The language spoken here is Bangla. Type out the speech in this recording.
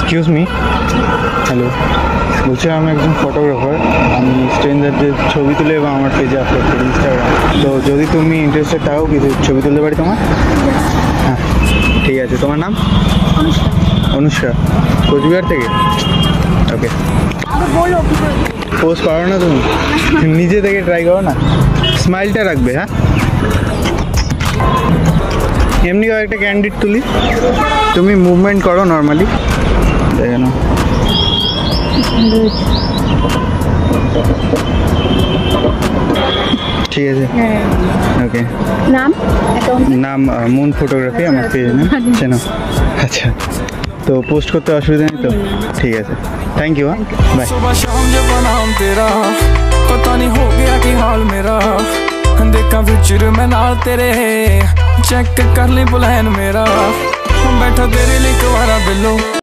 এক্সকিউজ মি, হ্যালো, বলছি আমি একজন ফটোগ্রাফার। আমি স্ট্রেঞ্জারদের ছবি তুলে এবং আমার পেজে আপলোড করি ইনস্টাগ্রাম। তো যদি তুমি ইন্টারেস্টেড থাকো কিছু ছবি তুলতে পারি তোমার? হ্যাঁ ঠিক আছে। তোমার নাম? অনুষ্কা। কোচবিহার থেকে? ওকে। পোস্ট করো না তুমি, নিজে থেকে ট্রাই করো না, স্মাইলটা রাখবে। হ্যাঁ এমনি একটা ক্যান্ডিড তুলি, তুমি মুভমেন্ট করো নর্মালি, দেখে নাও। ঠিক আছে, ওকে। নাম মুন ফটোগ্রাফি, আমার পেজ না চেনো? আচ্ছা, তো পোস্ট করতে অসুবিধা নেই তো? ঠিক আছে, থ্যাংক ইউ। হ্যাঁ বাই। सुबह शाम जब नाम तेरा पता नहीं हो गया कि हाल मेरा, देखा फ्यूचर में नाल तेरे, चेक कर ली प्लान मेरा, बैठा तेरे लिए कुंवारा बिल्लो।